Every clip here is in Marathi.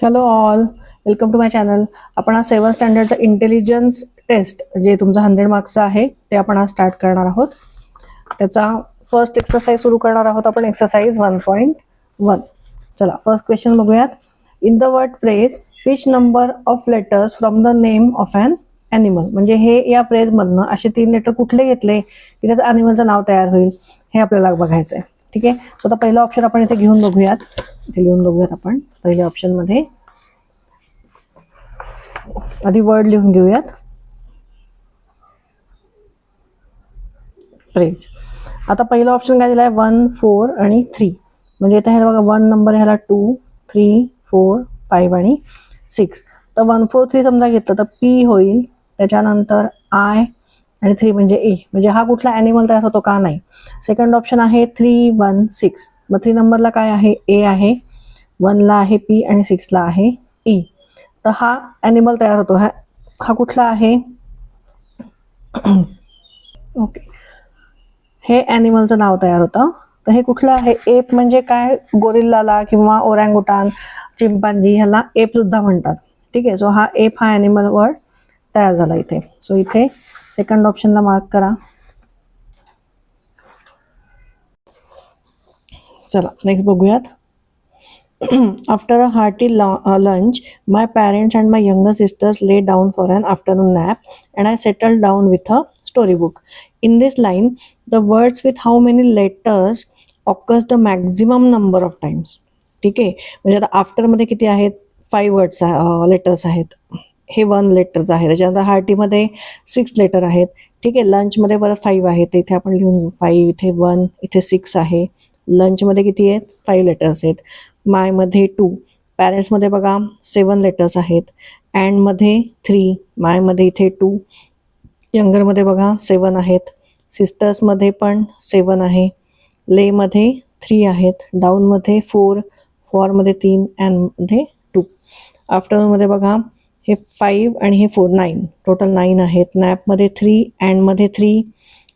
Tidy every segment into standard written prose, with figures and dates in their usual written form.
Hello all, welcome to my channel. आपण आज 7th स्टँडर्डचं इंटेलिजन्स टेस्ट जे तुमचं 100 मार्क्सचं आहे ते आपण आज स्टार्ट करणार आहोत. त्याचा फर्स्ट एक्सरसाइज सुरू करणार आहोत आपण, एक्सरसाइज 1.1. चला फर्स्ट क्वेश्चन बघूयात. In the word press which number of letters from the name of an animal. म्हणजे हे या प्रेजमधनं असे 3 लेटर कुठले घेतले की त्याचं ॲनिमलचं नाव तयार होईल हे आपल्याला बघायचं आहे. ठीक आहे, सो आता पहिला ऑप्शन आपण इथे घेऊन बघूयात. इथे लिहून बघूयात आपण. पहिल्या ऑप्शन मध्ये आधी वर्ड लिहून घेऊयात. प्रेज. आता पहिला ऑप्शन काय दिलाय 1, 4 आणि 3. म्हणजे इथे ह्याला बघा 1 नंबर, ह्याला 2, 3, 4, 5 आणि 6. तर 1, 4, 3 समजा घेतलं तर पी होईल, त्याच्यानंतर आय आणि 3 म्हणजे ए. म्हणजे हा कुठला ॲनिमल तयार होतो का? नाही. सेकंड ऑप्शन आहे 3, 1, 6. मग 3 नंबरला काय आहे? ए आहे, 1ला आहे पी आणि 6ला आहे ई. तर हा ॲनिमल तयार होतो. हा कुठला आहे? ओके, हे ॲनिमलचं नाव तयार होतं. तर हे कुठलं आहे? एप म्हणजे काय? गोरिल्लाला किंवा ओरँगुटान, चिंपांजी ह्याला एप सुद्धा म्हणतात. ठीक आहे, सो हा एप हा ॲनिमल वर्ड तयार झाला इथे. सो इथे सेकंड ऑप्शनला मार्क करा. चला नेक्स्ट बघूयात. After a hearty lunch, my parents and my younger sisters lay down for an afternoon nap, and I settled down with a storybook. In this line, the words with how many letters occurs the maximum number of times. ठीक आहे, म्हणजे आता आफ्टर मध्ये किती आहेत? 5 वर्ड्स लेटर्स आहेत. हे 1 लेटर्स आहे. त्याच्यानंतर हार्टीमध्ये 6 लेटर आहेत. ठीक आहे, लंचमध्ये परत 5 आहेत. इथे आपण लिहून घेऊ 5, इथे 1, इथे 6 आहे. लंचमध्ये किती आहेत? 5 लेटर्स आहेत. मायमध्ये 2, पॅरेंट्समध्ये बघा 7 लेटर्स आहेत. अँडमध्ये 3, मायमध्ये इथे 2, यंगरमध्ये बघा 7 आहेत. सिस्टर्समध्ये पण 7 आहे. लेमध्ये 3 आहेत. डाऊनमध्ये 4, फॉरमध्ये 3, अँडमध्ये 2. आफ्टरनूनमध्ये बघा हे 5 आणि हे 4, 9, टोटल 9 आहेत. नॅपमध्ये 3, अँडमध्ये 3,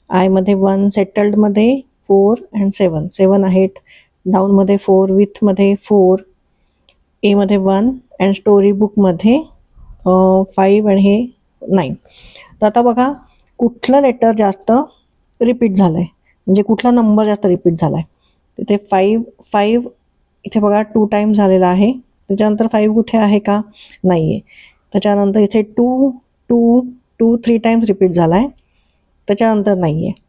आयमध्ये 1, सेटल्डमध्ये 4 अँड 7, 7 आहेत. डाऊनमध्ये 4, विथमध्ये 4, एमध्ये 1 अँड स्टोरी बुकमध्ये 5 आणि हे 9. तर आता बघा कुठलं लेटर जास्त रिपीट झालं आहे, म्हणजे कुठला नंबर जास्त रिपीट झाला आहे. तिथे 5 इथे बघा 2 टाईम्स झालेला आहे. त्याच्यानंतर 5 कुठे आहे का? नाही आहे. त्याच्यानंतर इथे 2, 2, 2 3 टाईम्स रिपीट झाला आहे. त्याच्यानंतर नाही आहे.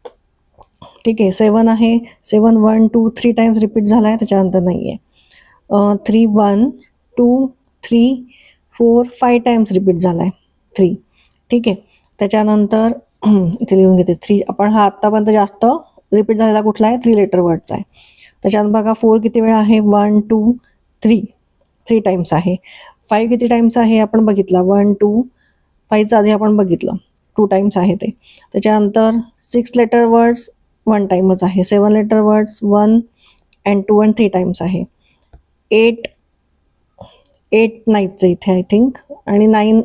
ठीक आहे, 7 आहे. 7 1 2 3 टाइम्स रिपीट झाला आहे. त्याच्यानंतर नाही आहे. 3 1 2 3 4 5 टाइम्स रिपीट झाला आहे 3. ठीक आहे, त्याच्यानंतर इथे लिहून घेते 3. आपण हा आत्तापर्यंत जास्त रिपीट झालेला कुठला आहे? 3 लेटर वर्डचा आहे. त्याच्यानंतर बघा 4 किती वेळा आहे? 1 2 3 3 टाइम्स आहे. 5 किती टाइम्स आहे आपण बघितला? 1 2, 5चा आधी आपण बघितलं 2 टाइम्स आहे ते. त्याच्यानंतर 6 लेटर वर्ड्स 1 टाइमच आहे. 7 letter words 1 and 2 and 3 times आहे. 8 नाहीच इथे आय थिंक, आणि 9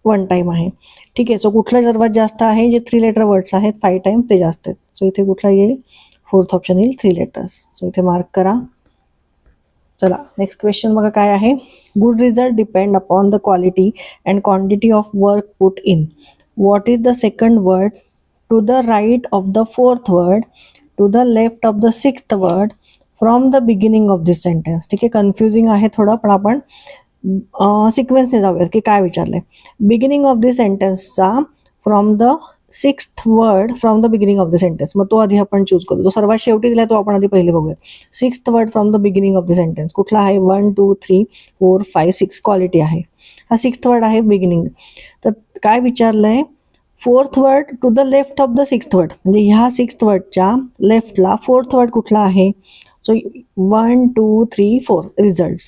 1 टाइम आहे. ठीक आहे, सो कुठलं सर्वात जास्त आहे? जे 3 लेटर वर्ड्स आहेत 5 टाइम्स ते जास्त आहेत. सो इथे कुठला येईल? फोर्थ ऑप्शन येईल 3 लेटर्स. सो इथे मार्क करा. चला नेक्स्ट क्वेश्चन बघा काय आहे. Good result depend upon the quality and quantity of work put in. What is the second word to the right of the fourth word, to the left of the sixth word, from the beginning of this sentence. ठीक आहे, कन्फ्युजिंग आहे थोडं, पण आपण सिक्वेन्सने जाऊयात की काय विचारलंय. बिगिनिंग ऑफ दिस सेंटेन्सचा from the sixth word from the beginning of the sentence, मग तो आधी आपण चूज करू. जो सर्वात शेवटी दिला तो आपण आधी पहिले बघूयात. Sixth word from the beginning of the sentence कुठला आहे? 1 2 3 4 5 6 क्वालिटी आहे. हा सिक्स्थ वर्ड आहे बिगिनिंग. तर काय विचारलंय? Fourth word to the left of the sixth word, म्हणजे ह्या सिक्स्थ वर्डच्या लेफ्टला फोर्थ वर्ड कुठला आहे? So 1 2 3 4 result.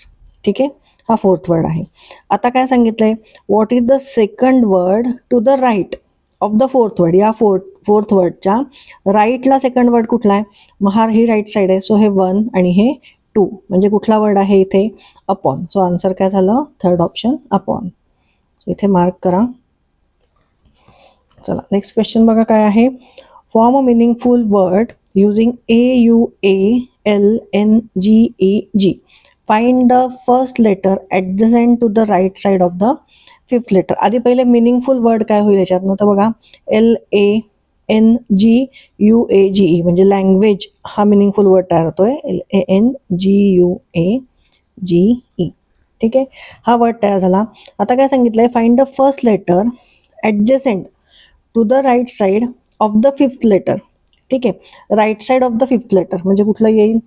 ठीक आहे, हा फोर्थ वर्ड आहे. आता काय सांगितलंय? What is the second word to the right of the fourth word. या फोर्थ वर्डच्या राईटला सेकंड वर्ड कुठला आहे? मग हा ही राईट साईड आहे. सो हे 1 आणि हे 2, म्हणजे कुठला वर्ड आहे इथे? अपॉन. सो आन्सर काय झालं? Third option upon. सो इथे मार्क करा. चला नेक्स्ट क्वेश्चन बघा काय आहे. Form a meaningful word using AUALNGEG. Find the first letter adjacent to the right side of the fifth letter. आधी पहिले मिनिंगफुल वर्ड काय होईल याच्यातनं, तर बघा LANGUAGE म्हणजे लँग्वेज हा मिनिंगफुल वर्ड तयार होतोय. LANGUAGE. ठीक आहे, हा वर्ड तयार झाला. आता काय सांगितलंय, find the first letter adjacent to the right side of the fifth letter. ठीक आहे, right side of the fifth letter म्हणजे कुठलं येईल.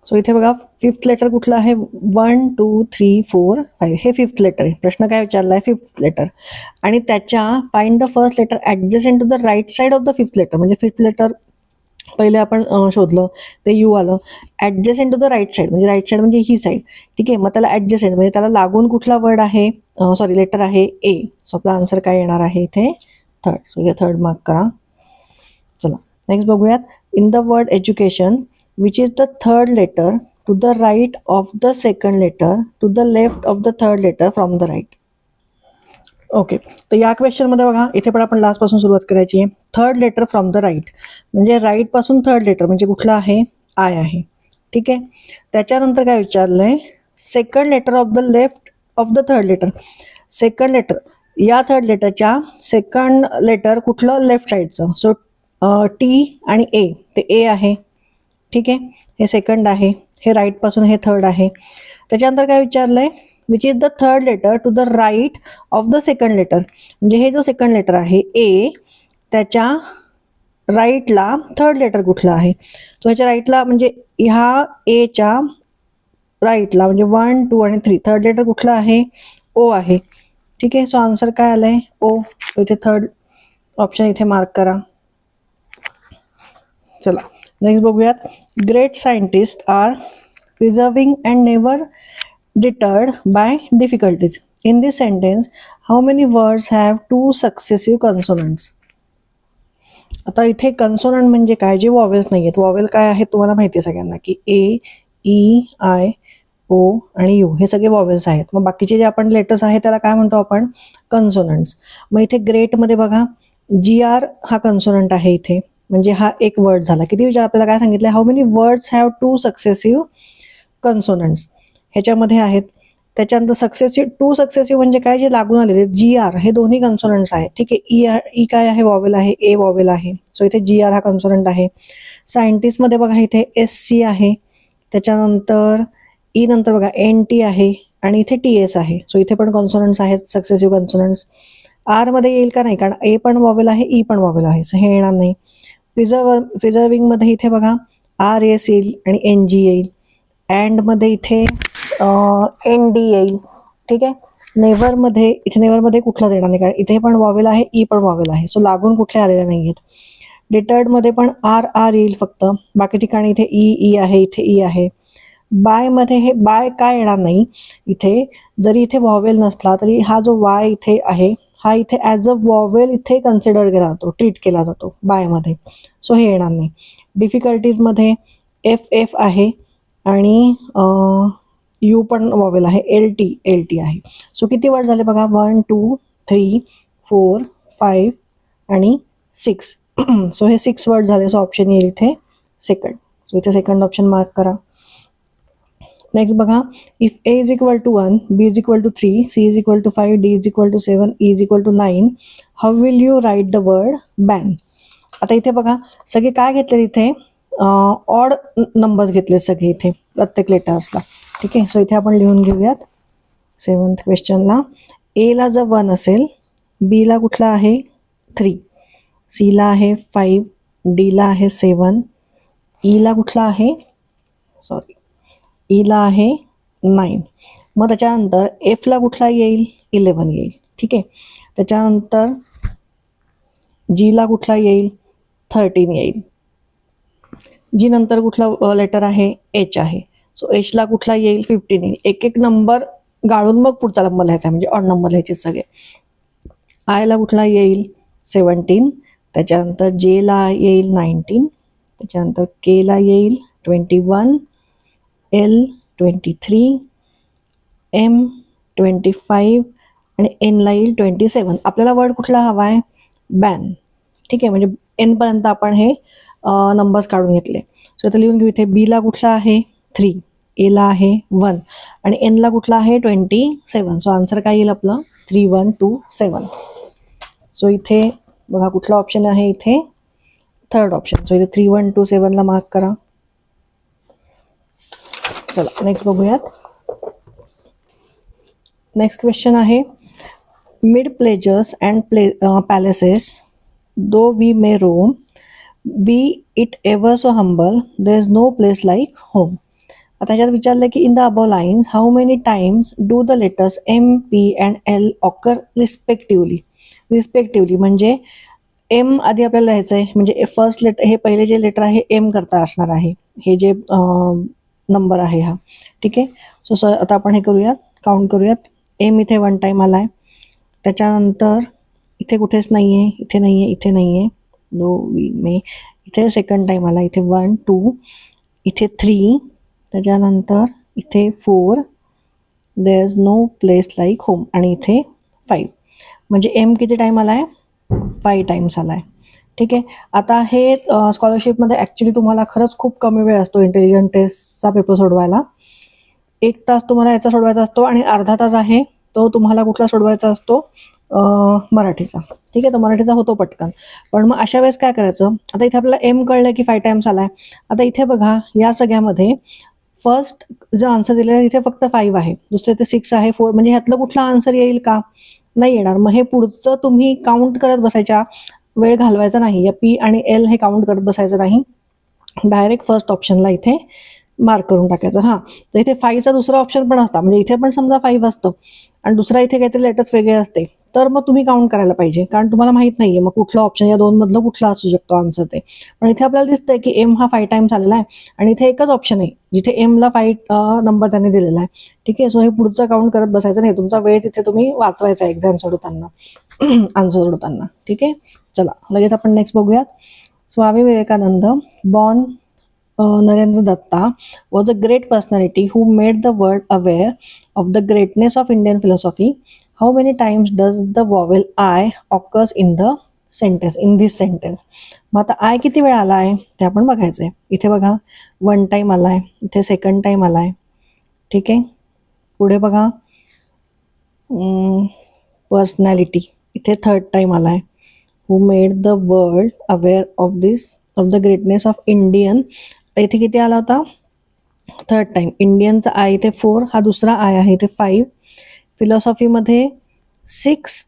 सो इथे बघा फिफ्थ लेटर कुठलं आहे, 1 2 3 4 5 हे फिफ्थ लेटर आहे. प्रश्न काय विचारला आहे, फिफ्थ लेटर. आणि त्याच्या find the first letter adjacent to the right side of the fifth letter म्हणजे फिफ्थ लेटर पहिले आपण शोधलं ते यू आलं. Adjacent to the right side म्हणजे राईट साईड म्हणजे ही साईड. ठीक आहे, मग त्याला ॲडजसेंट म्हणजे त्याला लागून कुठला वर्ड आहे, सॉरी लेटर आहे ए. सो आपला आन्सर काय येणार आहे इथे, थर्ड. सो इथे थर्ड मार्क करा. चला नेक्स्ट बघूयात. In the word education which is the third letter to the right of the second letter to the left of the third letter from the right. Okay, तर या क्वेश्चनमध्ये बघा इथे पण आपण लास्टपासून सुरुवात करायची आहे. Third letter from the right म्हणजे राईटपासून थर्ड लेटर म्हणजे कुठलं आहे, आय आहे. ठीक आहे, त्याच्यानंतर काय विचारलंय, second letter of the left of the third letter. Second letter या थर्ड लेटरच्या सेकंड लेटर कुठलं, लेफ्ट साईडचं. सो टी आणि ए, ते ए आहे. ठीक आहे, हे सेकंड आहे, हे राईटपासून हे थर्ड आहे. त्याच्यानंतर काय विचारलंय, which is the third letter to the right of the second letter म्हणजे हे जो सेकंड लेटर आहे ए, त्याच्या राईटला थर्ड लेटर कुठलं आहे. सो ह्याच्या राईटला म्हणजे ह्या एच्या राईटला म्हणजे 1 2 आणि 3 थर्ड लेटर कुठलं आहे, ओ आहे. ठीक आहे, सो आन्सर काय आलंय, ओ. इथे थर्ड ऑप्शन इथे मार्क करा. चला नेक्स्ट बघूयात. Great scientist are preserving and never deterred by difficulties. In this sentence how many words have 2 successive consonants. आता इथे कन्सोनंट म्हणजे काय, जे वॉवेल्स नाही आहेत. वॉवेल काय आहेत तुम्हाला माहिती आहे सगळ्यांना, की ए, ई, आय, ओ आणि यू हे सगळे वॉवेल्स आहेत. मग बाकीचे जे आपण लेटर्स आहेत त्याला काय म्हणतो आपण, कन्सोनंट्स. मग इथे ग्रेटमध्ये बघा GR हा कन्सोनंट आहे इथे, म्हणजे हा एक वर्ड झाला. किती विचार आपल्याला काय सांगितलं, how many words have 2 successive consonants ह्याच्यामध्ये आहेत. त्याच्यानंतर सक्सेसिव्ह 2 सक्सेसिव्ह म्हणजे काय, जे लागून आलेले GR हे दोन्ही कन्सोनंट्स आहेत. ठीक आहे, ई काय आहे, वॉवेल आहे, ए वॉवेल आहे. सो इथे GR हा कन्सोनंट आहे. सायंटिस्टमध्ये बघा इथे SC आहे, त्याच्यानंतर ई नंतर बघा NT आहे आणि इथे TS आहे. सो इथे पण कन्सोनंट्स आहेत, सक्सेसिव्ह कन्सोनंट्स. आरमध्ये येईल का नाही, कारण ए पण वॉवेल आहे, ई पण वॉवेल आहे, सो हे येणार नाही. प्रिझर्विंगमध्ये इथे बघा RS येईल आणि NG येईल. अँडमध्ये इथे ND येईल. ठीक आहे, नेव्हरमध्ये इथे नेव्हरमध्ये कुठलाच येणार नाही, कारण इथे पण वॉवेल आहे, ई पण वॉवेल आहे. सो लागून कुठले आलेले नाही आहेत. डिटर्डमध्ये पण RR येईल फक्त, बाकी ठिकाणी इथे ई आहे, इथे ई आहे. बायमध्ये हे बाय काय येणार नाही इथे, जरी इथे वॉवेल नसला तरी हा जो वाय इथे आहे हा इथे ॲज अ वॉवेल इथे कन्सिडर केला जातो, ट्रीट केला जातो बायमध्ये. सो हे येणार नाही. डिफिकल्टीजमध्ये FF आहे आणि यू पण वॉवेल आहे, LT आहे. सो किती वर्ड झाले बघा, 1 2 3 4 5 आणि 6. सो हे 6 वर्ड झाले. सो ऑप्शन येईल इथे सेकंड. सो इथे सेकंड ऑप्शन मार्क करा. नेक्स्ट बघा, if A is equal to 1, B is equal to 3, C is equal to 5, D is equal to 7, E is equal to 9, how will you write the word ban. आता इथे बघा सगळे काय घेतले, इथे ऑड नंबर्स घेतले सगळे इथे प्रत्येक लेटर्सला. ठीक आहे, सो इथे आपण लिहून घेऊयात. 7th क्वेश्चनला एला जर 1 असेल, बीला कुठला आहे 3, सीला आहे 5, डीला आहे 7, ईला कुठला आहे, सॉरी ईला आहे 9. मग त्याच्यानंतर एफला कुठला येईल, 11 येईल. ठीक आहे, त्याच्यानंतर जीला कुठला येईल, 13 येईल. जी नंतर कुठला लेटर आहे, एच आहे. सो एचला कुठला येईल, 15 येईल. एक एक नंबर गाळून मग पुढचा नंबर लिहायचा, म्हणजे ऑड नंबर लिहायचे सगळे. आयला कुठला येईल, 17. त्याच्यानंतर जेला येईल 19. त्याच्यानंतर केला येईल 21, L 23, M 25 आणि Nला येईल 27. आपल्याला वर्ड कुठला हवा आहे, बॅन. ठीक आहे, म्हणजे N पर्यंत आपण हे नंबर्स काढून घेतले. सो इथे लिहून घेऊ. इथे बीला कुठला आहे 3, एला आहे 1 आणि एनला कुठला आहे 27. सो आन्सर काय येईल आपलं 3127. सो इथे बघा कुठला ऑप्शन आहे इथे थर्ड ऑप्शन. सो इथे 3127ला मार्क करा. चला नेक्स्ट बघूयात. नेक्स्ट क्वेश्चन आहे mid pleasures and palaces though we may roam be it ever so humble there is no place like home. आता ह्याच्यात विचारलं की in the above lines how many times do the letters M P and L occur respectively म्हणजे एम आधी आपल्याला लिहायचं आहे म्हणजे फर्स्ट लेटर हे पहिले जे लेटर आहे एम करता असणार आहे हे जे नंबर आहे हा. ठीक आहे. सो आता आपण हे करूयात काउंट करूयात. एम इथे 1 टाइम आलाय. त्याच्यानंतर इथे कुठेच नाही आहे, इथे नाही आहे, इथे नाही आहे. दो वी मे इथे सेकंड टाइम आला. इथे 1 2 इथे 3 त्याच्यानंतर इथे 4 there is no place like home आणि इथे 5 म्हणजे एम किती टाइम आलाय 5 टाइम्स आलाय. ठीक आहे. आता हे स्कॉलरशिपमध्ये ॲक्च्युली तुम्हाला खरंच खूप कमी वेळ असतो इंटेलिजंट टेस्टचा पेपर सोडवायला. 1 तास तुम्हाला याचा सोडवायचा असतो आणि अर्धा तास आहे तो तुम्हाला कुठला सोडवायचा असतो मराठीचा. ठीक आहे. तो मराठीचा होतो पटकन. पण मग अशा वेळेस काय करायचं आता इथे आपल्याला एम कळलं की 5 टाइम्स आलाय. आता इथे बघा या सगळ्यामध्ये फर्स्ट जो आन्सर दिलेला आहे तिथे फक्त 5 आहे, दुसरे ते 6 आहे 4 म्हणजे ह्यातलं कुठला आन्सर येईल का नाही येणार. मग हे पुढचं तुम्ही काउंट करत बसायच्या वेळ घालवायचा नाही. या पी आणि एल हे काउंट करत बसायचं नाही. डायरेक्ट फर्स्ट ऑप्शनला इथे मार्क करून टाकायचं. हां तर इथे 5चा दुसरा ऑप्शन पण असता म्हणजे इथे पण समजा 5 असतं आणि दुसरा इथे काहीतरी लेटर्स वेगळे असते तर मग तुम्ही काउंट करायला पाहिजे कारण तुम्हाला माहित नाहीये मग कुठला ऑप्शन या दोन मधलं कुठला असू शकतो आन्सर ते. पण इथे आपल्याला दिसतंय की एम हा 5 टाइम्स आलेला आहे आणि इथे एकच ऑप्शन आहे जिथे एमला 5 नंबर त्यांनी दिलेला आहे. ठीक आहे. सो हे पुढचं काउंट करत बसायचं नाही. तुमचा वेळ तिथे तुम्ही वाचवायचा एक्झाम सोडवताना आन्सर सोडवताना. ठीक आहे. चला लगेच आपण नेक्स्ट बघूयात. Swami Vivekananda born Narendra Datta was a great personality who made the world aware of the greatness of Indian philosophy. How many times does the vowel I occurs in the sentence, in this sentence? मग आता आय किती वेळा आलाय ते आपण बघायचंय. इथे बघा 1 टाइम आलाय, इथे सेकंड टाइम आलाय. ठीक आहे. पुढे बघा पर्सनॅलिटी इथे 3rd टाइम आलाय. Who made the world aware of the greatness of Indian इथे किती आला होता 3rd टाइम. इंडियनचा आय इथे 4 हा दुसरा आय आहे इथे 5. फिलॉसॉफीमध्ये 6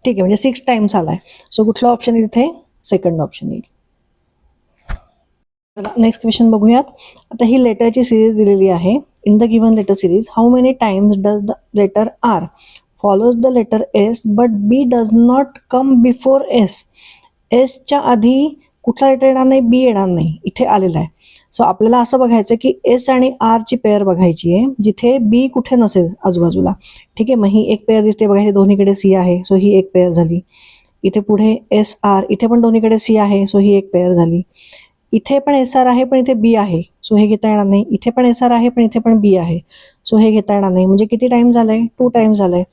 ठीक आहे म्हणजे 6 टाइम्स आलाय. सो कुठला ऑप्शन इथे सेकंड ऑप्शन येईल. नेक्स्ट क्वेश्चन बघूयात. आता ही लेटरची सिरीज दिलेली आहे. In the given letter series how many times does the letter R follows the letter S but B does not come before S. एसच्या आधी कुठला लेटर येणार नाही बी येणार नाही इथे आलेला आहे. सो आपल्याला असं बघायचं की एस आणि आरची पेअर बघायची आहे जिथे बी कुठे नसेल आजूबाजूला. ठीक आहे. मग ही एक पेअर दिसते बघा, हे दोन्हीकडे सी आहे सो ही एक पेअर झाली. इथे पुढे एस आर इथे पण दोन्हीकडे सी आहे सो ही एक पेअर झाली. इथे पण एस आर आहे पण इथे बी आहे सो हे घेता येणार नाही. इथे पण एस आर आहे पण इथे पण बी आहे सो हे घेता येणार नाही. म्हणजे किती टाइम झालंय 2 टाइम्स झालंय.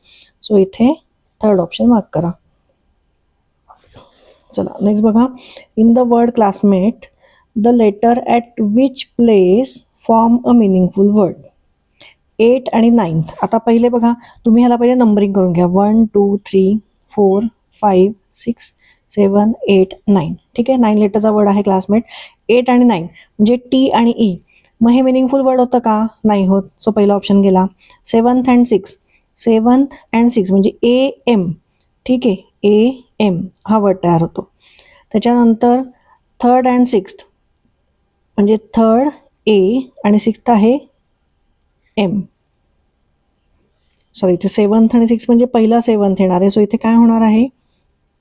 सो इथे 3rd ऑप्शन मार्क करा. चला नेक्स्ट बघा. In the word classmate the letter at which place form a meaningful word. 8 आणि 9. आता पहिले बघा तुम्ही ह्याला पहिले नंबरिंग करून घ्या 1 2 3 4 5 6 7 8 9. ठीक आहे. 9 लेटरचा वर्ड आहे क्लासमेट. 8 आणि 9 म्हणजे टी आणि ई. मग हे मिनिंगफुल वर्ड होतं का नाही होत. सो पहिला ऑप्शन गेला. 7th and 6 7th and 6 म्हणजे ए एम. ठीक आहे. ए एम हा वर्ड तयार होतो. त्याच्यानंतर 3rd and 6th म्हणजे 3rd ए आणि 6th आहे एम. सॉरी इथे 7th आणि 6 म्हणजे पहिला 7th येणार आहे. सो इथे काय होणार आहे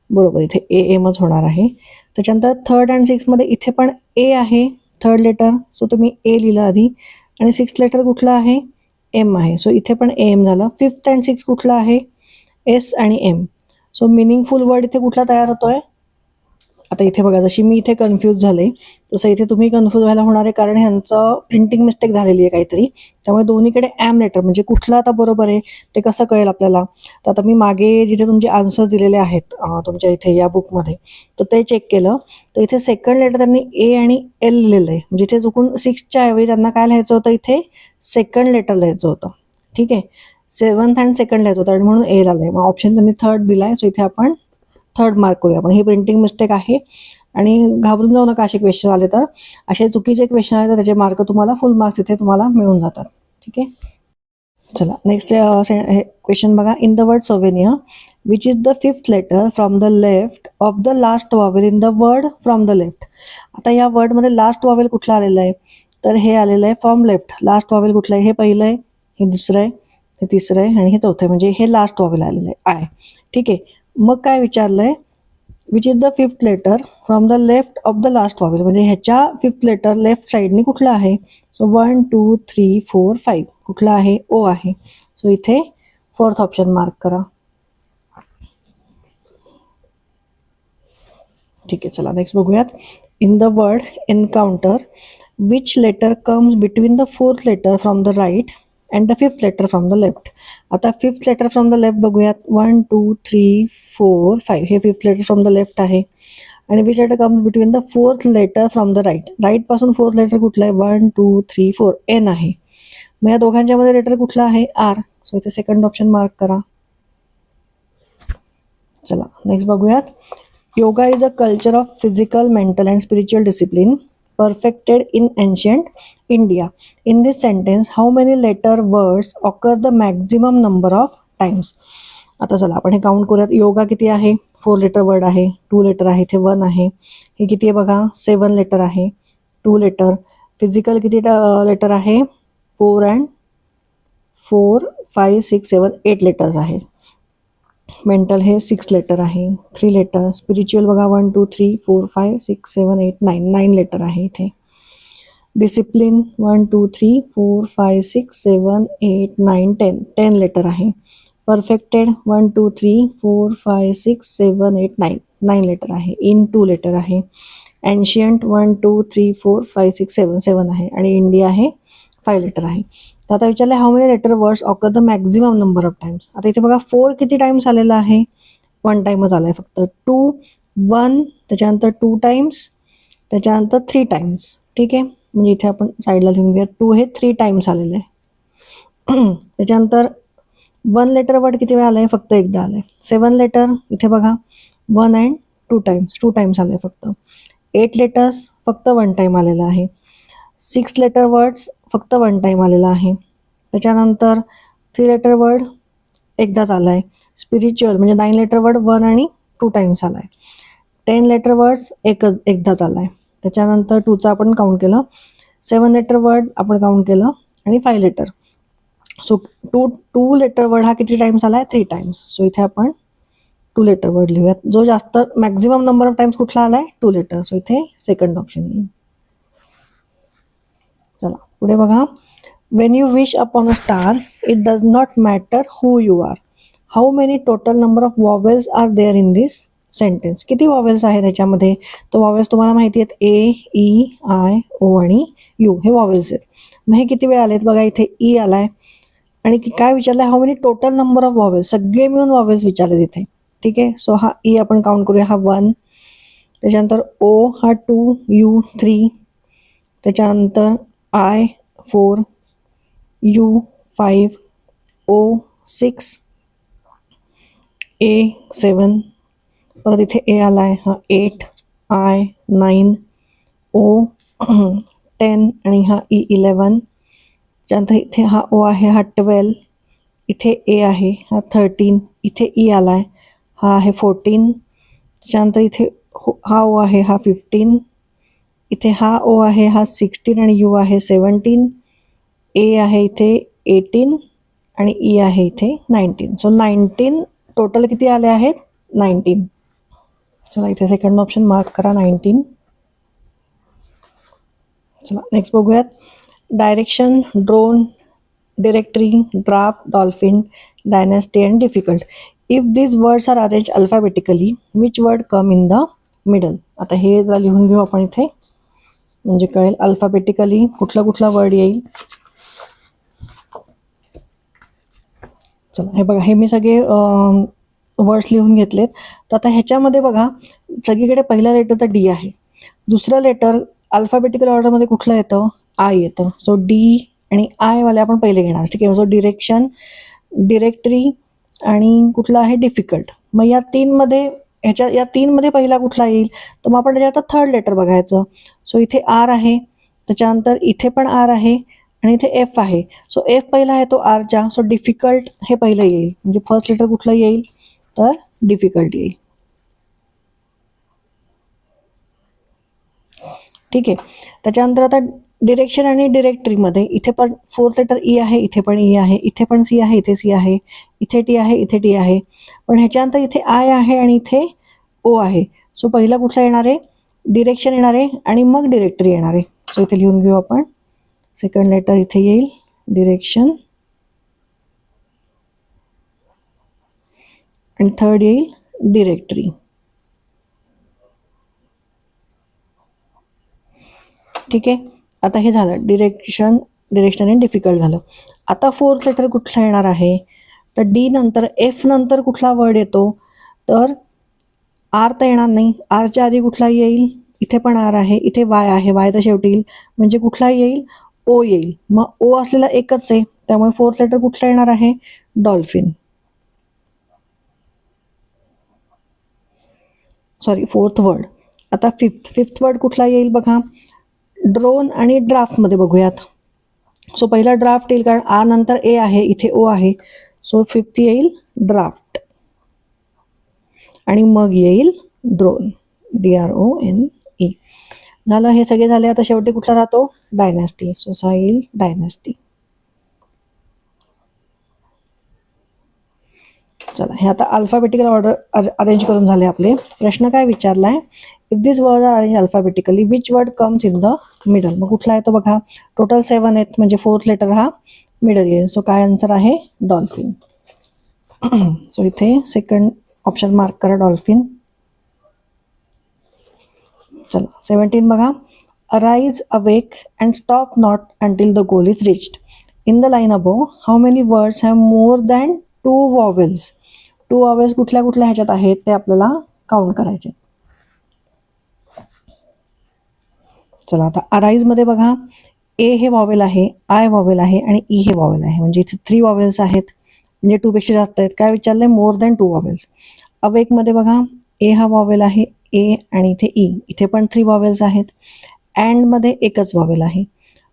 बरोबर इथे ए एमच होणार आहे. त्याच्यानंतर 3rd and 6 मध्ये इथे पण ए आहे 3rd लेटर सो तुम्ही ए लिहिलं आधी आणि 6th लेटर कुठलं आहे एम आहे सो इथे पण ए एम झालं. 5th and 6 कुठलं आहे एस आणि एम. सो मिनिंगफुल वर्ड इथे कुठला तयार होतोय आता इथे बघा, जशी मी इथे कन्फ्यूज झाले तसं इथे तुम्ही कन्फ्यूज व्हायला होणार आहे, कारण ह्यांचं प्रिंटिंग मिस्टेक झालेली आहे काहीतरी. त्यामुळे दोन्हीकडे ॲम लेटर, म्हणजे कुठलं आता बरोबर आहे ते कसं कळेल आपल्याला. तर आता मी मागे जिथे तुमचे आन्सर दिलेले आहेत तुमच्या इथे या बुकमध्ये, तर ते चेक केलं. तर इथे सेकंड लेटर त्यांनी ए आणि एल लिहिलं आहे, म्हणजे इथे चुकून 6च्या ऐवजी त्यांना काय लिहायचं होतं, इथे सेकंड लेटर लिहायचं होतं. ठीक आहे, 7th अँड सेकंड लिहायचं होतं आणि म्हणून ए आलं. मग ऑप्शन त्यांनी थर्ड दिलाय, सो इथे आपण थर्ड मार्क करूया. पण ही प्रिंटिंग मिस्टेक आहे आणि घाबरून जाऊ नका. असे क्वेश्चन आले तर, असे चुकीचे क्वेश्चन आले तर त्याचे मार्क तुम्हाला, फुल मार्क्स इथे तुम्हाला मिळून जातात. ठीक आहे, चला नेक्स्ट क्वेश्चन बघा. In the word Slovenia, which is the fifth letter from the left of the last vowel in the word from the left. आता या वर्डमध्ये लास्ट वॉवेल कुठलं आलेलं आहे, तर हे आलेलं आहे फ्रॉम लेफ्ट. लास्ट वॉवेल कुठलं आहे, हे पहिलं आहे, हे दुसरं आहे, हे तिसरं आहे आणि हे चौथं आहे, म्हणजे हे लास्ट वॉवेल आलेलं आहे आय. ठीक आहे, मग काय विचारलंय, which is the fifth letter from the left of the last vowel, म्हणजे ह्याच्या फिफ्थ लेटर लेफ्ट साईडनी कुठलं आहे. सो 1 2 3 4 5 कुठलं आहे, ओ आहे. सो इथे फोर्थ ऑप्शन मार्क करा. ठीक आहे, चला नेक्स्ट बघूयात. In the word encounter, which letter comes between the fourth letter from the right and the fifth letter from the left. आता fifth letter from the left बघूयात. 1 2 3 4 5 हे fifth letter from the left आहे. आणि which letter comes between the fourth letter from the right. Right पासून फोर्थ लेटर कुठलं आहे, 1 2 3 4 एन आहे. मग या दोघांच्या मध्ये लेटर कुठला आहे, आर. सो इथे सेकंड ऑप्शन मार्क करा. चला नेक्स्ट बघूयात. Yoga is a culture of physical, mental and spiritual discipline perfected in ancient India. In this sentence, how many letter words occur the maximum number of times? आता चला आपण हे काउंट करूयात. योगा किती आहे, 4 लेटर वर्ड आहे, 2 लेटर आहे, इथे 1 आहे. हे किती आहे बघा, 7 लेटर आहे, 2 लेटर. फिजिकल किती लेटर आहे, 4 अँड 4 5 6 7 8 लेटर्स आहे. मेंटल हे 6 लेटर आहे, 3 लेटर. स्पिरिच्युअल बघा 1 2 3 4 5 6 7 8 9 9 लेटर आहे इथे. डिसिप्लिन 1 2 3 4 5 6 7 8 9 10 10 लेटर आहे. परफेक्टेड 1 2 3 4 5 6 7 8 9 9 लेटर आहे. इन 2 लेटर आहे. एन्शियंट 1 2 3 4 5 6 7 7 आहे आणि इंडिया हे 5 लेटर आहे. तर आता विचारलं how many letter words occur the maximum number of times. आता इथे बघा 4 किती टाइम्स आलेला आहे, 1 टाइमच आला आहे फक्त. 2 1 त्याच्यानंतर 2 टाइम्स, त्याच्यानंतर 3 टाइम्स. ठीक आहे, म्हणजे इथे आपण साईडला लिहून घेऊया. 2 हे 3 टाइम्स आलेलं आहे. त्याच्यानंतर 1 लेटर वर्ड किती वेळा आलं आहे, फक्त एकदा आलं आहे. 7 लेटर इथे बघा 1 अँड 2 टाइम्स, 2 टाइम्स आलं आहे फक्त. 8 लेटर्स फक्त 1 टाइम आलेला आहे. 6 लेटर वर्ड्स फक्त 1 टाइम आलेला आहे. त्याच्यानंतर 3 लेटर वर्ड एकदाच आला आहे. स्पिरिच्युअल म्हणजे 9 लेटर वर्ड 1 आणि 2 टाइम्स आला आहे. 10 लेटर वर्ड्स एकदाच आला आहे. त्याच्यानंतर 2चा आपण काउंट केलं. 7 लेटर वर्ड आपण काउंट केलं आणि 5 लेटर. सो 2 लेटर वर्ड हा किती टाइम्स आला आहे, 3 टाइम्स. सो इथे आपण 2 लेटर वर्ड लिहूयात. जो जास्त मॅक्झिमम नंबर ऑफ टाइम्स कुठला आला आहे, 2 लेटर. सो इथे सेकंड ऑप्शन येईल. चला पुढे बघा. When you wish upon a star, it does not matter who you are. How many total number of vowels are there in this sentence. किती वॉवेल्स आहेत त्याच्यामध्ये, तर वॉवेल्स तुम्हाला माहिती आहेत, ए ई आय ओ आणि यू हे वॉवेल्स आहेत. मग हे किती वेळ आलेत बघा, इथे ई आलाय आणि काय विचारलंय, how many total number of vowels, सगळे मिळून वॉवेल्स विचारले तिथे. ठीक आहे, सो हा ई आपण काउंट करूया, हा 1. त्याच्यानंतर ओ हा 2, यू 3, त्याच्यानंतर आय 4, यू 5, ओ 6, ए 7, परत इथे ए आला आहे, हा 8, आय 9, ओ 10 आणि हा ई 11. त्यानंतर इथे हा ओ आहे, हा 12, इथे ए आहे, हा 13, इथे ई आला आहे, हा आहे 14. त्याच्यानंतर इथे हा ओ आहे, हा 15, इथे हा ओ आहे, हा 16 आणि यू आहे 17, ए आहे इथे 18 आणि ई आहे इथे 19. सो 19 टोटल किती आले आहेत, 19. चला इथे सेकंड ऑप्शन मार्क करा, 19. चला नेक्स्ट बघूयात. Direction, drone, directory, draft, dolphin, dynasty and difficult. If these words are arranged alphabetically, which word come in the middle. आता हे जरा लिहून घेऊ आपण इथे, म्हणजे कळेल अल्फाबेटिकली कुठला वर्ड येईल. चला हे बघा, हे मी सगळे वर्ड्स लिहून घेतलेत. तर आता ह्याच्यामध्ये बघा, सगळीकडे पहिल्या लेटरचा डी आहे. दुसरं लेटर अल्फाबेटिकल ऑर्डरमध्ये कुठलं येतं? आय येतं. सो डी आणि आय वाले आपण पहिले घेणार. ठीक आहे. सो डिरेक्शन, डिरेक्टरी आणि कुठलं आहे? डिफिकल्ट. मग या तीनमध्ये पहिला कुठला येईल? तर मग आपण त्याच्यात थर्ड लेटर बघायचं. सो इथे आर आहे, त्याच्यानंतर इथे पण आर आहे आणि इथे एफ आहे. सो एफ पहिला आहे तो आरच्या. सो डिफिकल्ट हे पहिलं येईल. म्हणजे फर्स्ट लेटर कुठलं येईल? तर डिफिकल्ट येईल. ठीक आहे. त्याच्यानंतर आता डिरेक्शन आणि डिरेक्टरीमध्ये इथे पण फोर्थ लेटर ई आहे, इथे पण ई आहे, इथे पण सी आहे, इथे सी आहे, इथे टी आहे, इथे टी आहे. पण ह्याच्यानंतर इथे आय आहे आणि इथे ओ आहे. सो पहिला कुठला येणार आहे? डिरेक्शन येणार आहे आणि मग डिरेक्टरी येणार आहे. सो इथे लिहून घेऊ आपण. सेकंड लेटर इथे येईल डिरेक्शन आणि थर्ड येईल डिरेक्टरी. ठीक आहे. आता हे झालं डिरेक्शन आणि डिफिकल्ट झालं. आता फोर्थ लेटर कुठला येणार आहे? तर डी नंतर एफ नंतर कुठला वर्ड येतो? तर आर तर येणार नाही. आरच्या आधी कुठला येईल? इथे पण आर आहे, इथे वाय आहे, वाय तर शेवटी येईल. म्हणजे कुठला येईल? ओ येईल. मग ओ असलेला एकच आहे, त्यामुळे फोर्थ लेटर कुठला येणार आहे? डॉल्फिन. Sorry, fourth word. आता फिफ्थ वर्ड कुठला येईल बघा? ड्रोन आणि ड्राफ्टमध्ये बघूयात. सो पहिला ड्राफ्ट येईल, कारण आ नंतर ए आहे, इथे ओ आहे. सो फिफ्थ येईल ड्राफ्ट आणि मग येईल ड्रोन, DRONE. झालं, हे सगळे झाले. आता शेवटी कुठला राहतो? डायनॅस्टी. सो साईल डायनॅस्टी. चला, हे आता अल्फाबेटिकल ऑर्डर अरेंज करून झाले आपले. प्रश्न काय विचारलाय? If this word are arrange alphabetically which word comes in the middle. मग कुठला आहे तो बघा. टोटल 7 आहेत, म्हणजे फोर्थ लेटर हा मिडल येईल. सो काय आन्सर आहे? डॉल्फिन. सो इथे सेकंड ऑप्शन मार्क करा, डॉल्फिन. चला 17 बघा. Arise, awake and stop not until the goal is reached. In the line above how many words have more than 2 vowels. 2 vowels कुठल्या ह्याच्यात आहेत ते आपल्याला काउंट करायचे. चला, आता अराइज मध्ये बघा, ए हे वॉवेल आहे, आय वॉवेल आहे आणि ई हे वॉवेल आहे. म्हणजे इथे 3 वॉवेल्स आहेत, म्हणजे 2 पेक्षा जास्त आहेत. काय विचारलंय? More than 2 vowels. अवेक मध्ये बघा, ए हा वॉवेल आहे, ए आणि इथे ई, इथे पण 3 वॉवेल्स आहेत. अँड मध्ये एकच वॉवेल आहे.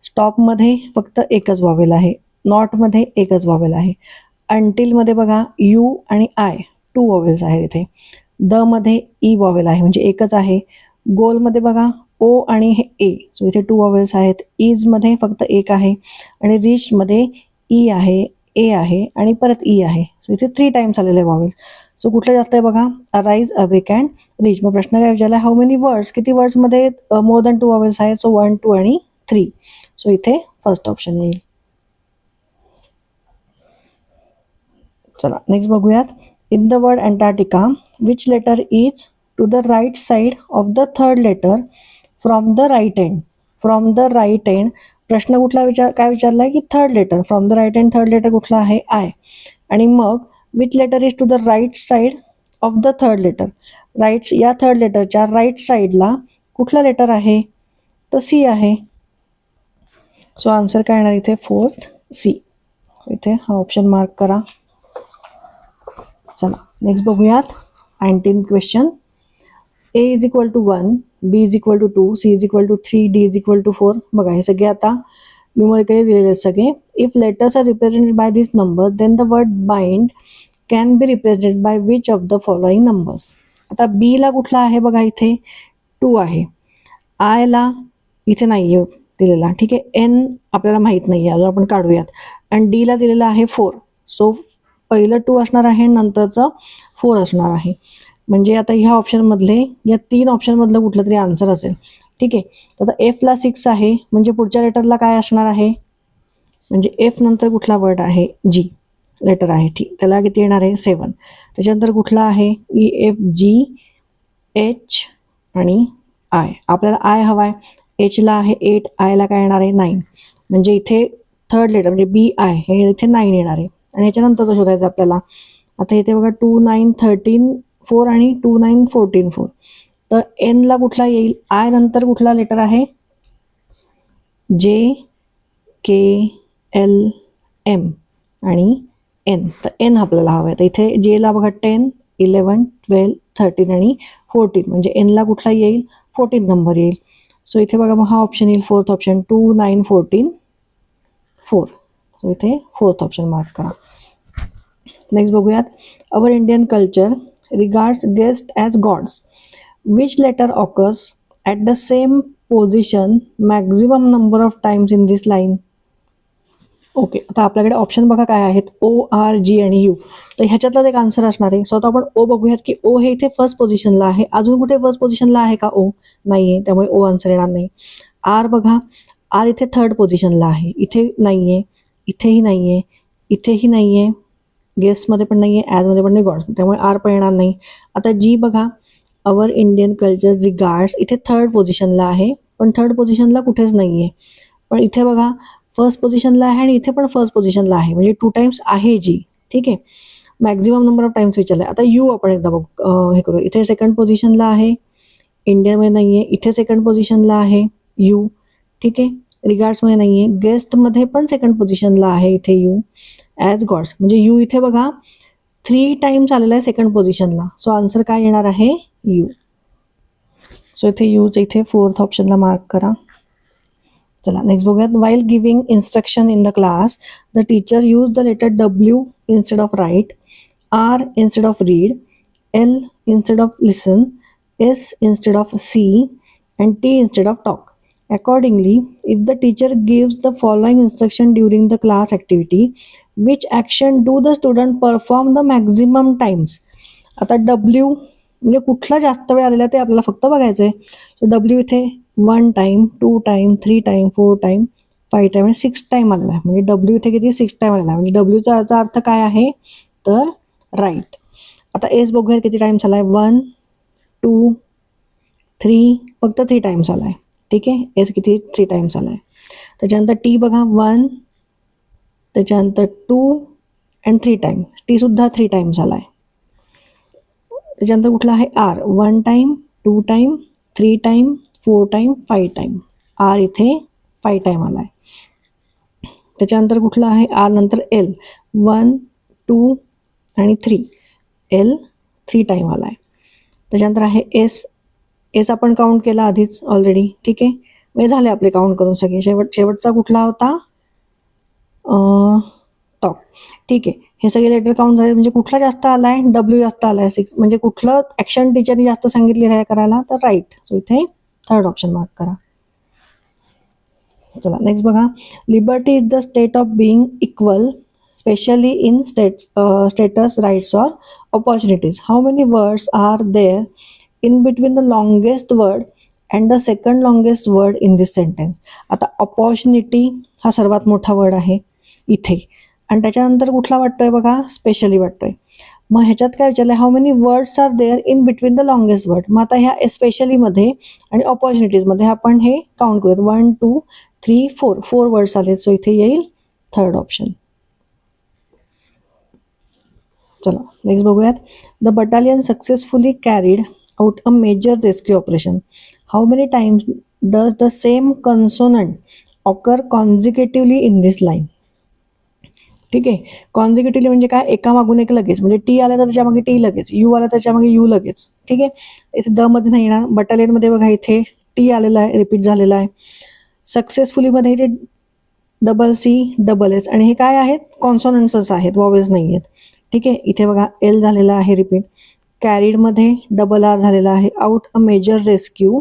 स्टॉप मध्ये फक्त एकच वॉवेल आहे. नॉट मध्ये एकच वॉवेल आहे. अंटिल मध्ये बघा, यू आणि आय 2 वॉवेल्स आहेत इथे. द मध्ये ई वॉवेल आहे, म्हणजे एकच आहे. गोल मध्ये बघा, ओ आणि हे ए, सो इथे 2 वॉवेल्स आहेत. इज मध्ये फक्त एक आहे आणि रिच मध्ये ई आहे, ए आहे आणि परत ई आहे. सो इथे 3 टाइम्स आलेले वॉवेल्स. सो कुठलं जास्त आहे बघा? Arise, awake and rich. मग प्रश्न काय विचारला? हाऊ मेनी वर्ड्स, किती वर्ड्समध्ये मोर दॅन 2 वॉवेल्स आहेत? सो 1, 2 आणि 3. सो इथे फर्स्ट ऑप्शन येईल. चला नेक्स्ट बघूयात. In the word Antarctica which letter is to the right side of the third letter from the right end. From the right end. प्रश्न कुठला काय विचारलाय? की third letter. From the right end third letter कुठला आहे? आय. आणि मग which letter is to the right side of the third letter. या थर्ड लेटरच्या राईट साईडला कुठला लेटर आहे? तर सी आहे. सो आन्सर काय येणार इथे? Fourth, C. सो इथे हा ऑप्शन मार्क करा. चला नेक्स्ट बघूयात. 19 question. A is equal to 1, B is equal to 2, C is equal to 3, D is equal to 4. बघा हे सगळे आता न्यूमरिकली दिलेले आहेत सगळे. If letters are represented by this numbers then the word bind can be represented by which of the following numbers. आता बी ला कुठला आहे बघा, इथे 2 आहे. आय ला इथे नाही आहे दिलेला. ठीक आहे. एन आपल्याला माहीत नाही आहे, अजून आपण काढूयात. आणि डी ला दिलेला आहे 4. सो पहिलं 2 असणार आहे, नंतरचं 4 असणार आहे. म्हणजे आता ह्या ऑप्शनमधले, या 3 ऑप्शनमधलं कुठलं तरी आन्सर असेल. ठीक आहे. तर आता एफला 6 आहे, म्हणजे पुढच्या लेटरला काय असणार आहे? म्हणजे एफ नंतर कुठला वर्ड आहे? जी लेटर आहे. ठीक, त्याला किती येणार आहे? 7. त्याच्यानंतर कुठला आहे? ई, एफ, जी, एच आणि आय. आपल्याला आय हवा आहे, एचला आहे 8, आयला काय येणार आहे 9. म्हणजे इथे थर्ड लेटर म्हणजे बी आय हे इथे 9 येणार आहे. आणि ह्याच्यानंतरचं शोधायचं आपल्याला. आता इथे बघा 2 9 13 4 आणि 2 9 14 4. तर एनला कुठला येईल, आय नंतर कुठला लेटर आहे, जे के एल एम आणि एन. तर एन आपल्याला हवं आहे. तर इथे जेला बघा 10 11 12 13 आणि 14. म्हणजे एनला कुठला येईल, 14 नंबर येईल. सो इथे बघा मग हा ऑप्शन येईल, फोर्थ ऑप्शन 2 9 14 4. सो इथे फोर्थ ऑप्शन मार्क करा. नेक्स्ट बघूयात. Our Indian culture regards guest as gods. Which letter occurs at the same position maximum number of times in this line. Okay, आता आपल्याकडे ऑप्शन बघा काय आहेत, ओ आर जी आणि यू. तर ह्याच्यातलाच एक आन्सर असणार आहे. सो आता आपण ओ बघूयात की ओ हे इथे फर्स्ट पोझिशनला आहे. अजून कुठे फर्स्ट पोझिशनला आहे का ओ, नाही आहे, त्यामुळे ओ आन्सर येणार नाही. आर बघा, आर इथे थर्ड पोझिशनला आहे, इथे नाही आहे, इथेही नाही आहे, इथेही नाही आहे, गेस्टमध्ये पण नाही आहे, ॲजमध्ये पण नाही, गॉड्स, त्यामुळे आर पण येणार नाही. आता जी बघा, अवर इंडियन कल्चर रिगार्ड्स, इथे थर्ड पोझिशनला आहे, पण थर्ड पोझिशनला कुठेच नाही आहे. पण इथे बघा फर्स्ट पोझिशनला आहे आणि इथे पण फर्स्ट पोझिशनला आहे, म्हणजे 2 टाइम्स आहे जी. ठीक आहे, मॅक्झिमम नंबर ऑफ टाइम्स विचारलं आहे. आता यू आपण एकदा बघू, हे करू. इथे सेकंड पोझिशनला आहे, इंडियामध्ये नाही आहे, इथे सेकंड पोझिशनला आहे यू. ठीक आहे, रिगार्ड्समध्ये नाही आहे, गेस्टमध्ये पण सेकंड पोझिशनला आहे इथे यू, ॲज गॉड्स. म्हणजे यू इथे बघा 3 टाइम्स आलेला आहे सेकंड पोझिशनला. सो आन्सर काय येणार आहे, यू. सो इथे यूच इथे फोर्थ ऑप्शनला मार्क करा. चला नेक्स्ट बघूयात. While giving instruction in the class the teacher use the letter W instead of write, R instead of read, L instead of listen, S instead of see and T instead of talk. Accordingly, if the teacher gives the following instruction during the class activity, which action do the student perform the maximum times? आता डब्ल्यू म्हणजे कुठला जास्त वेळ आलेला ते आपल्याला फक्त बघायचं आहे. सो डब्ल्यू इथे 1 time 2 time 3 time 4 time 5 time आणि 6 टाइम आलेला आहे. म्हणजे डब्ल्यू इथे किती 6 टाइम आलेला आहे. म्हणजे डब्ल्यूचा याचा अर्थ काय आहे तर राईट. आता एस बघूया किती टाइम्स आला आहे, 1 2 3, फक्त 3 टाइम्स आला आहे. ठीक आहे, एस किती 3 टाइम्स आला आहे. त्याच्यानंतर टी बघा 1, त्याच्यानंतर 2 अँड 3 टाइम्स, टी सुद्धा 3 टाइम्स आला आहे. त्याच्यानंतर कुठला आहे R, 1 time 2 time 3 time 4 time 5 time, R इथे 5 टाइम आला आहे. त्याच्यानंतर कुठला आहे आर नंतर एल, 1 2 आणि 3, एल 3 टाइम आला आहे. त्याच्यानंतर आहे एस, एस आपण काउंट केला आधीच ऑलरेडी. ठीक आहे, म्हणजे झाले आपले काउंट करून सगळे. शेवटचा कुठला होता, टॉप. ठीक आहे, हे सगळे लेटर काउंट झाले. म्हणजे कुठला जास्त आला आहे, डब्ल्यू जास्त आला आहे 6. म्हणजे कुठलं ॲक्शन टीचरनी जास्त सांगितले आहे करायला तर राईट. सो इथे थर्ड ऑप्शन मार्क करा. चला नेक्स्ट बघा. Liberty is the state of being equal specially in status rights or opportunities. How many words are there in between the longest word and the second longest word in this sentence? आता opportunity हा सर्वात मोठा वर्ड आहे इथे, आणि त्याच्यानंतर कुठला वाटतोय बघा, स्पेशली वाटतोय. मग ह्याच्यात काय विचारलं, how many words are there in between the longest word. मग आता ह्या स्पेशलीमध्ये आणि ऑपॉर्च्युनिटीजमध्ये आपण हे काउंट करूयात. 1 2 3 4 वर्ड्स आले. सो इथे येईल थर्ड ऑप्शन. चला नेक्स्ट बघूयात. The battalion successfully carried out a major rescue operation. How many times does the same consonant occur consecutively in this line. ठीक आहे, कॉन्झिक्युटिव्हली म्हणजे काय, एका मागून एक लगेच. म्हणजे टी आला तर त्याच्यामागे टी लगेच, यू आला त्याच्यामागे यू लगेच. ठीक आहे, इथे द मध्ये नाही येणार. बटालियनमध्ये बघा इथे टी आलेला आहे, रिपीट झालेला आहे. सक्सेसफुलीमध्ये इथे डबल सी डबल एस, आणि हे काय आहेत, कॉन्सोनंट्सच आहेत, वॉवेल्स नाही आहेत. ठीक आहे, इथे बघा एल झालेला आहे रिपीट. कॅरीडमध्ये डबल आर झालेला आहे. Out a major rescue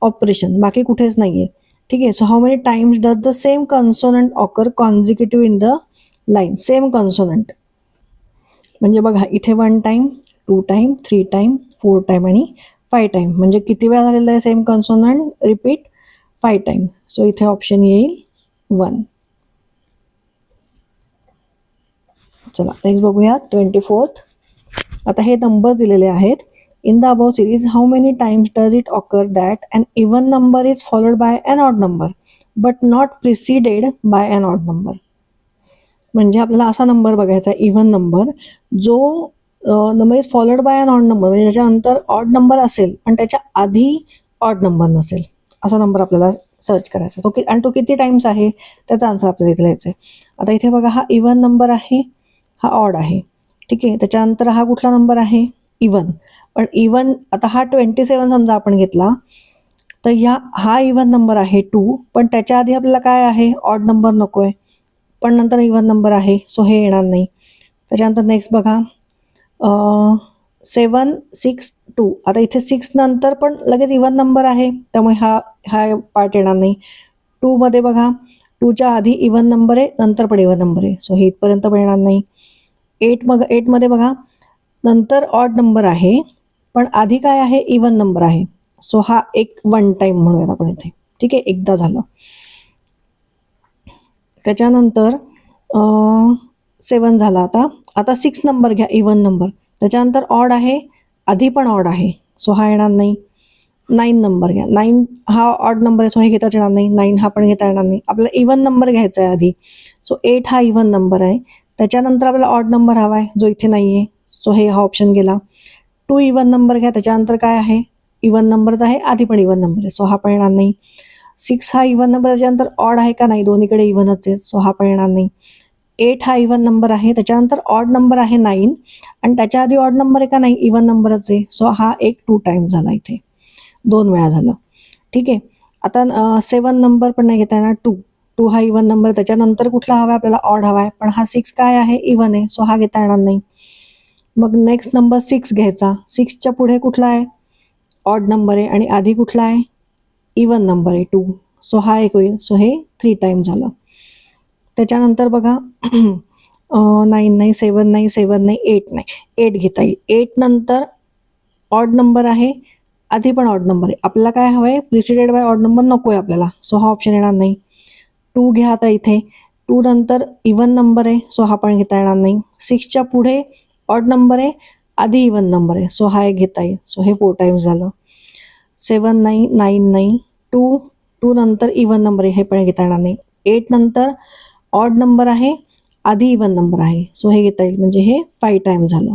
operation, बाकी कुठेच नाही आहे. ठीक आहे, so how many times does the same consonant occur consecutive in the line. Same consonant म्हणजे बघा इथे 1 टाइम 2 टाइम 3 टाइम 4 टाइम आणि 5 टाइम. म्हणजे किती वेळा झालेला आहे सेम कन्सोनंट रिपीट, 5 टाइम. सो इथे ऑप्शन येईल 1. चला नेक्स्ट बघूया 24th. आता हे नंबर दिलेले आहेत In the above series, how many times does it occur that an even number is followed by an odd number but not preceded by an odd number? म्हणजे आपल्याला असा नंबर बघायचा इव्हन नंबर जो number is followed by an odd number, म्हणजे त्याच्यानंतर ऑड नंबर असेल पण त्याच्या आधी ऑड नंबर नसेल, असा नंबर आपल्याला सर्च करायचा. आणि तो किती टाइम्स आहे त्याचा आन्सर आपल्याला इथे लिहायचा आहे. आता इथे बघा, हा इव्हन नंबर आहे, हा ऑड आहे, ठीक आहे. त्याच्यानंतर हा कुठला नंबर आहे, इव्हन. पण इव्हन आता हा 27 समजा आपण घेतला, तर हा इव्हन नंबर आहे 2, पण त्याच्या आधी आपल्याला काय आहे, ऑड नंबर नकोय, पण नंतर इव्हन नंबर आहे, सो हे येणार नाही. त्याच्यानंतर नेक्स्ट बघा, 7, 6, 2. आता इथे 6 नंतर पण लगेच इव्हन नंबर आहे, त्यामुळे हा हा पार्ट येणार नाही. 2 मध्ये बघा, 2च्या आधी इव्हन नंबर आहे, नंतर पण इव्हन नंबर आहे, सो हे इथपर्यंत पण येणार नाही. 8 मध्ये बघा, नंतर ऑड नंबर आहे पण आधी काय आहे, इव्हन नंबर आहे, सो हा एक वन टाइम म्हणूयात आपण इथे, ठीक आहे, एकदा झालं. त्याच्यानंतर 7 झाला. आता 6 नंबर घ्या, इव्हन नंबर, त्याच्यानंतर ऑड आहे, आधी पण ऑड आहे, सो हा येणार नाही. 9 नंबर घ्या, 9 हा ऑड नंबर आहे, सो हे घेताच येणार नाही. 9 हा पण घेता येणार नाही. आपल्याला इव्हन नंबर घ्यायचा आहे आधी, सो 8 हा इव्हन नंबर आहे. त्याच्यानंतर आपल्याला ऑड नंबर हवा आहे, जो इथे नाही आहे, सो हे हा ऑप्शन गेला. 2 इव्हन नंबर घ्या, त्याच्यानंतर काय आहे, इव्हन नंबरच आहे, आधी पण इव्हन नंबर आहे, सो हा पण येणार नाही. 6 हा इव्हन नंबर, त्याच्यानंतर ऑड आहे का नाही, दोन्हीकडे इव्हनच आहे, सो हा पण येणार नाही. 8 हा इव्हन नंबर आहे, त्याच्यानंतर ऑड नंबर आहे 9, आणि त्याच्या आधी ऑड नंबर आहे का नाही, इव्हन नंबरच आहे, सो हा एक 2 टाइम झाला, इथे 2 वेळा झालं, ठीक आहे. आता 7 नंबर पण नाही घेता येणार. 2 हा इव्हन नंबर, त्याच्यानंतर कुठला हवा आहे आपल्याला, ऑड हवा आहे, पण हा 6 काय आहे, इव्हन आहे, सो हा घेता येणार नाही. मग नेक्स्ट नंबर 6 घ्यायचा. 6च्या पुढे कुठला आहे, ऑड नंबर आहे, आणि आधी कुठला आहे, इव्हन नंबर आहे 2, सो हा एक होईल, सो हे 3 टाइम झालं. त्याच्यानंतर बघा, 9 नाही, 7 नाही, 7 नाही, 8 नाही, 8 घेता येईल. 8 नंतर ऑड नंबर आहे, आधी पण ऑड नंबर आहे, आपल्याला काय हवं आहे, प्रिसिडेड बाय ऑड नंबर नको आहे आपल्याला, सो हा ऑप्शन येणार नाही. 2 घ्या आता इथे, 2 नंतर इव्हन नंबर आहे, सो हा पण घेता येणार नाही. 6च्या पुढे ऑड नंबर आहे, आधी इव्हन नंबर आहे, सो हा एक घेता येईल, सो हे 4 टाइम्स झालं. 7 नाही, 9 नाही, 2 नंतर इव्हन नंबर आहे, हे पण घेता येणार नाही. 8 नंतर ऑड नंबर आहे, आधी इव्हन नंबर आहे, सो हे घेता येईल, म्हणजे हे 5 टाइम झालं.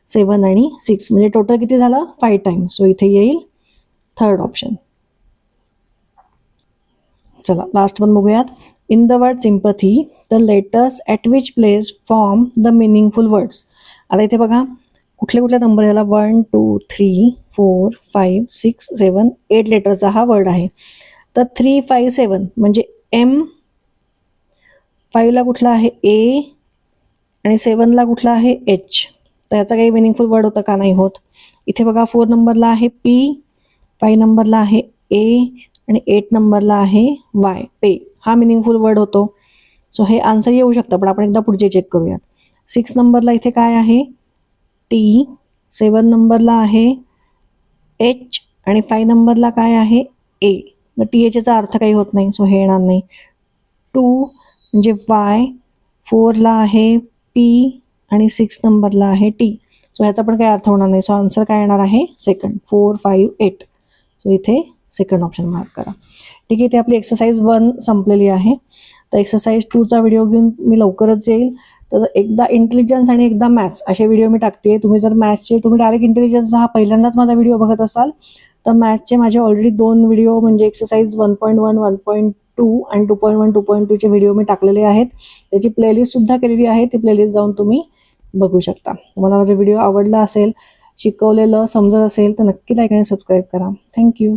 7 आणि 6 म्हणजे टोटल किती झालं, 5 टाइम, सो इथे येईल थर्ड ऑप्शन. चला लास्ट वन बघूयात. In the word sympathy the letters at which place form the meaningful words. आता इथे बघा, कुठले कुठले नंबर झाला, 1, 2, 3, 4, 5, 6, 7, 8 लेटरचा हा वर्ड आहे. तर 3, 5, 7 म्हणजे एम, 5ला कुठला आहे, ए, आणि 7ला कुठला आहे, एच. तर याचा काही मिनिंगफुल वर्ड होता का, नाही होत. इथे बघा, 4 नंबरला आहे पी, 5 नंबरला आहे ए, आणि 8 नंबरला आहे वाय, पे. हा मिनिंगफुल वर्ड होतो, सो हे आन्सर येऊ शकतं, पण आपण एकदा पुढचे चेक करूयात. 6 नंबरला इथे काय आहे, टी, 7 नंबरला आहे एच, आणि 5 नंबरला काय आहे, ए. मग टी एचचा अर्थ काही होत नाही, सो हे येणार नाही. 2 म्हणजे वाय, 4ला आहे पी, आणि 6 नंबरला आहे टी, सो ह्याचा पण काही अर्थ होणार नाही, सो आन्सर काय येणार आहे, सेकंड, 4, 5, 8. सो इथे सेकंड ऑप्शन मार्क करा. ठीक आहे, इथे आपली एक्सरसाइज 1 संपलेली आहे. तर एक्सरसाइज 2चा व्हिडिओ घेऊन मी लवकरच येईल. तर एकदा इंटेलिजन्स आणि एकदा मॅथ्स असे व्हिडिओ मी टाकते. तुम्ही जर मॅथ्सचे, तुम्ही डायरेक्ट इंटेलिजन्सचा हा पहिल्यांदाच माझा व्हिडिओ बघत असाल, तर मॅथ्सचे माझे ऑलरेडी 2 व्हिडिओ म्हणजे एक्सरसाइज 1.1, 1.2 आणि 2.1, 2.2चे व्हिडिओ मी टाकलेले आहेत. त्याची प्लेलिस्टसुद्धा केलेली आहे, ती प्लेलिस्ट जाऊन तुम्ही बघू शकता. तुम्हाला माझा व्हिडिओ आवडला असेल, शिकवलेलं समजत असेल, तर नक्की लाईक आणि सबस्क्राईब करा. थँक्यू.